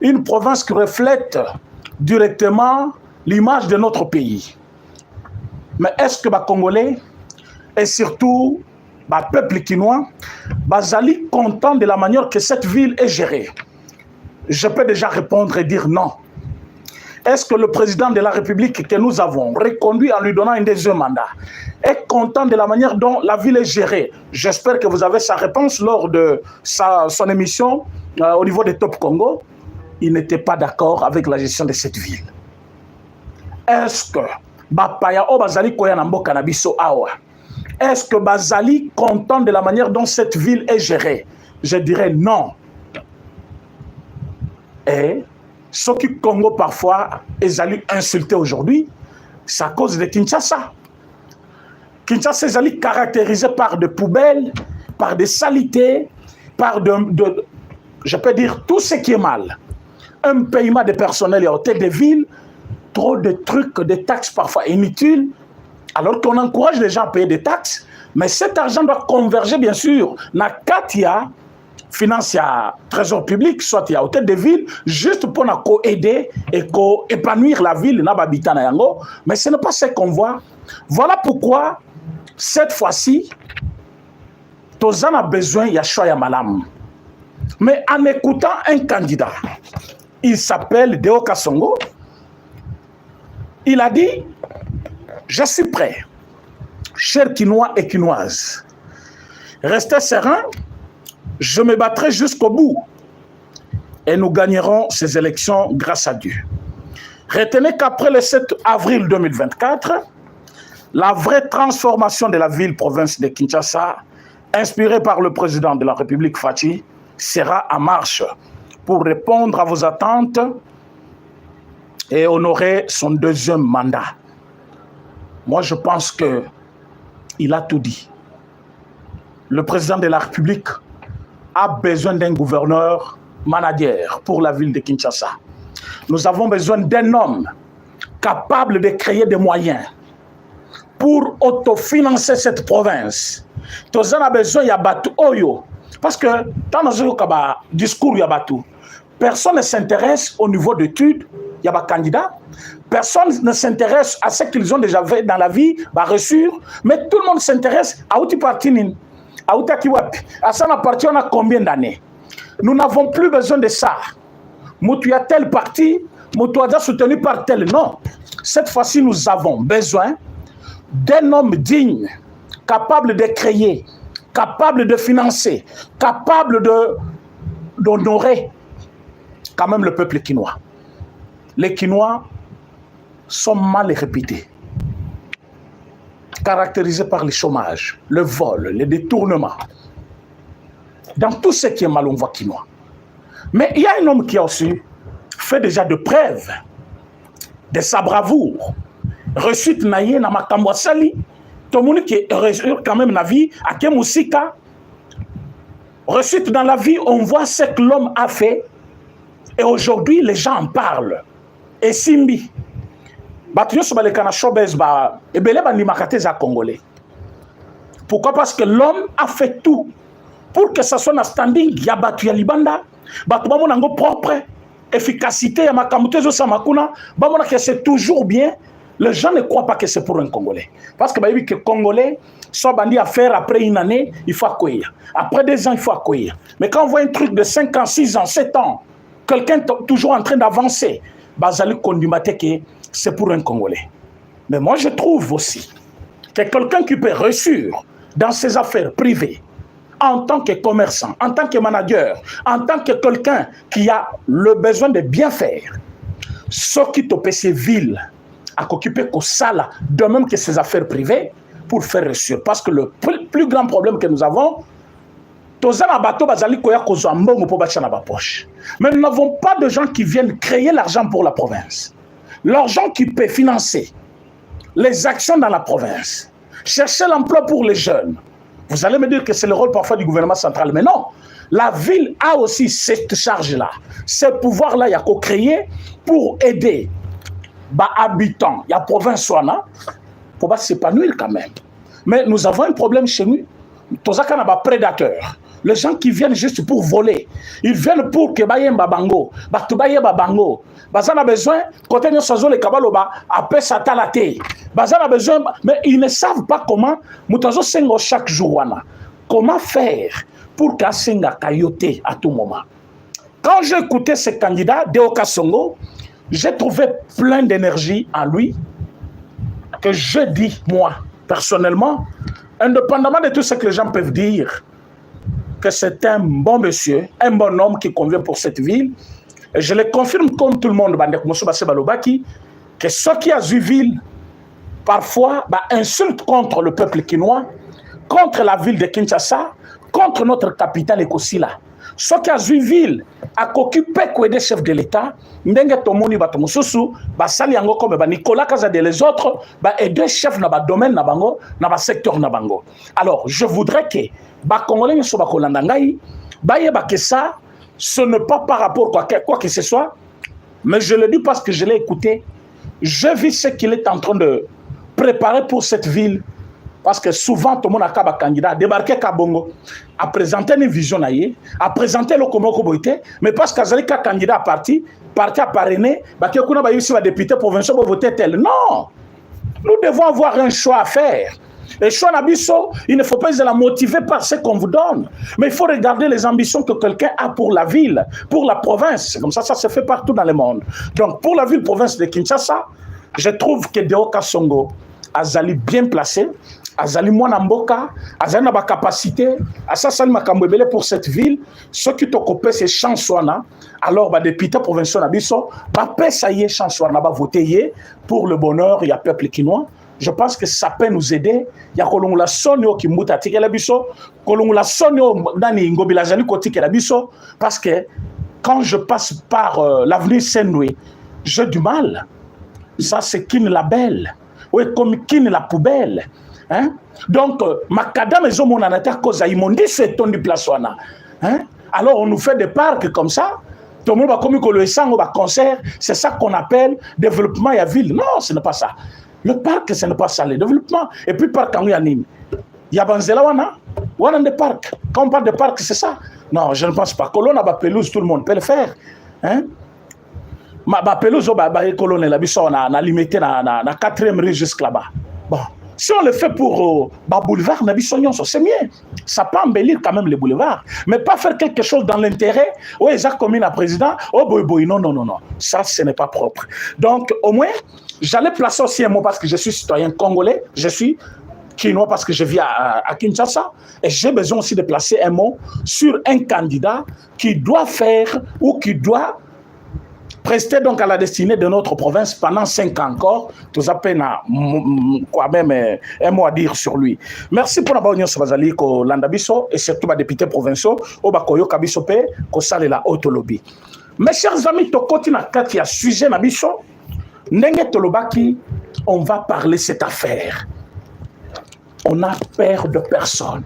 une province qui reflète directement l'image de notre pays. Mais est-ce que les Congolais et surtout le peuple quinois bazali content de la manière que cette ville est gérée? Je peux déjà répondre et dire non. Est-ce que le président de la République que nous avons reconduit en lui donnant un deuxième mandat est content de la manière dont la ville est gérée? J'espère que vous avez sa réponse lors de son émission au niveau de Top Congo. Il n'était pas d'accord avec la gestion de cette ville. Est-ce que Bapaya o bazali koya na mboka na biso awa? Est-ce que bazali content de la manière dont cette ville est gérée? Je dirais non. Et ce qui Congo parfois est allé insulter aujourd'hui, c'est à cause de Kinshasa. Kinshasa est allé caractérisé par des poubelles, par des saletés, par je peux dire tout ce qui est mal. Un paiement de personnel et hôtel de ville, trop de trucs, des taxes parfois inutiles, alors qu'on encourage les gens à payer des taxes, mais cet argent doit converger bien sûr dans Katia, finance à trésor public, soit il y a hôtel de ville, juste pour aider et épanouir la ville, mais ce n'est pas ce qu'on voit. Voilà pourquoi, cette fois-ci, tous en a besoin, il y a choix malam. Mais en écoutant un candidat, il s'appelle Deo Kasongo, il a dit, je suis prêt, chers Quinois et Quinoises, restez sereins, je me battrai jusqu'au bout et nous gagnerons ces élections grâce à Dieu. Retenez qu'après le 7 avril 2024, la vraie transformation de la ville-province de Kinshasa, inspirée par le président de la République Fachi, sera en marche pour répondre à vos attentes et honorer son deuxième mandat. Moi, je pense qu'il a tout dit. Le président de la République a besoin d'un gouverneur manager pour la ville de Kinshasa. Nous avons besoin d'un homme capable de créer des moyens pour autofinancer cette province. Nous avons besoin de Batu Oyo. Parce que dans notre discours, il y a Batu. Personne ne s'intéresse au niveau d'études, il y a des candidats. Personne ne s'intéresse à ce qu'ils ont déjà fait dans la vie, reçu. Mais tout le monde s'intéresse à Outi Partinin. À ça appartient à combien d'années? Nous n'avons plus besoin de ça. Moutou a tel parti, Moutou a soutenu par tel. Non. Cette fois-ci, nous avons besoin d'un homme digne, capable de créer, capable de financer, capable d'honorer quand même le peuple quinois. Les Quinois sont mal réputés, caractérisés par le chômage, le vol, le détournement. Dans tout ce qui est mal, on voit Quinois. Mais il y a un homme qui a aussi fait déjà de preuves de sa bravoure. Reçu naïe na makambo sali, tout le monde qui reçu quand même la vie, à Kemusika. Reçu dans la vie, on voit ce que l'homme a fait. Et aujourd'hui, les gens en parlent. Et Simbi, pourquoi? Parce que l'homme a fait tout pour que ça soit un standing. Il y a battu à Libanda, propre, efficacité, que c'est toujours bien. Les gens ne croient pas que c'est pour un Congolais. Parce que les Congolais sont bandits à faire après une année, il faut accueillir. Après 2 ans, il faut accueillir. Mais quand on voit un truc de 5 ans, 6 ans, 7 ans, quelqu'un toujours en train d'avancer, c'est pour un Congolais. Mais moi, je trouve aussi que quelqu'un qui peut réussir dans ses affaires privées, en tant que commerçant, en tant que manager, en tant que quelqu'un qui a le besoin de bien faire, ce qui te peut ces villes, à occuper que ça là, de même que ses affaires privées, pour faire réussir. Parce que le plus grand problème que nous avons, mais nous n'avons pas de gens qui viennent créer l'argent pour la province. L'argent qui peut financer les actions dans la province, chercher l'emploi pour les jeunes. Vous allez me dire que c'est le rôle parfois du gouvernement central, mais non. La ville a aussi cette charge-là, ce pouvoir-là, il y a qu'à créer pour aider les habitants, il y a province pour s'épanouir quand même. Mais nous avons un problème chez nous. Tous les prédateurs. Les gens qui viennent juste pour voler, ils viennent pour que bayemba bango, batubayeba bango. Bazana besoin, côté nous sommes les kabaloba, après ça talaté. Bazana besoin, mais ils ne savent pas comment, mutazo sengo chaque jour wana. Comment faire pour qu'Asenga kayote à tout moment. Quand j'ai écouté ce candidat, Deoka Songo, j'ai trouvé plein d'énergie en lui, que je dis, moi, personnellement, indépendamment de tout ce que les gens peuvent dire, que c'est un bon monsieur, un bon homme qui convient pour cette ville. Et je le confirme comme tout le monde, que ceux qui ont vu ville, parfois, insultent contre le peuple quinois, contre la ville de Kinshasa, contre notre capitale Ekosila. Ceux qui ont vu ville, à occupé des chefs de l'État, ndenge tomoni batomususu, basali yango comme Nicolas Kazade et les autres, aider chefs na ba domaine na bango, na ba secteur na bango. Alors, je voudrais que ba Congolais ne soient pas kolandangai, que ça, ce n'est pas par rapport à quoi que ce soit, mais je le dis parce que je l'ai écouté. Je vis ce qu'il est en train de préparer pour cette ville. Parce que souvent, tout le monde a un candidat, débarqué à Bongo, a présenté une vision, a présenté le Komoko Boïté, mais parce qu'il y a un candidat parti à parrainer, il y a un député provincial pour voter tel. Non! Nous devons avoir un choix à faire. Et choix d'ambition, il ne faut pas la motiver par ce qu'on vous donne. Mais il faut regarder les ambitions que quelqu'un a pour la ville, pour la province. Comme ça se fait partout dans le monde. Donc, pour la ville-province de Kinshasa, je trouve que Deoka Songo Azali bien placé, Azali Mwanamboka, Azali na ba capacité, Asasali Makambwebele pour cette ville, ceux qui t'occupent ces chansons, alors les députés provinciaux n'abisso, ça y est, chansons, voter pour le bonheur, il y a peuple quinois. Je pense que ça peut nous aider. Il y a la sonio qui mouta tike la biso, la sonio dani ngobila jali kotike la biso, parce que quand je passe par l'avenue Saint-Louis, j'ai du mal. Ça c'est Kin la belle. Oui, comme Kin la poubelle. Hein? Donc, Macadam et Zomonanata cause immondice c'est ton du plaçoana. Hein? Alors on nous fait des parcs comme ça. Tout le monde va comme le sang va concert. C'est ça qu'on appelle développement et ville. Non, ce n'est pas ça. Le parc, ce n'est pas ça, le développement. Et puis, parc en Yannim. Il y a Banzela Wana des parcs. Quand on parle de parc, c'est ça. Non, je ne pense pas. Colonne à pelouse, tout le monde peut le faire. Hein? Ma pelouse, colonne, la biso, on a limité na 4e rue jusqu'à là-bas. Bon. Si on le fait pour boulevard, c'est mieux. Ça peut embellir quand même les boulevards. Mais pas faire quelque chose dans l'intérêt. Oui, Jacques Comine à président. Oh, boy, non. Ça, ce n'est pas propre. Donc, au moins, j'allais placer aussi un mot parce que je suis citoyen congolais. Je suis quinois parce que je vis à Kinshasa. Et j'ai besoin aussi de placer un mot sur un candidat qui doit faire ou qui doit rester donc à la destinée de notre province pendant 5 ans encore. Tout ça peine quoi même un mot à dire sur lui. Merci pour la bonne Sabazali ko Landabiso et surtout les députés provinciaux au Bakoyo Kabiso pe ko sale la autolobby. Mes chers amis, tokoti na kati ya sujet na biso ndenge tolobaki, on va parler cette affaire. On a peur de personne.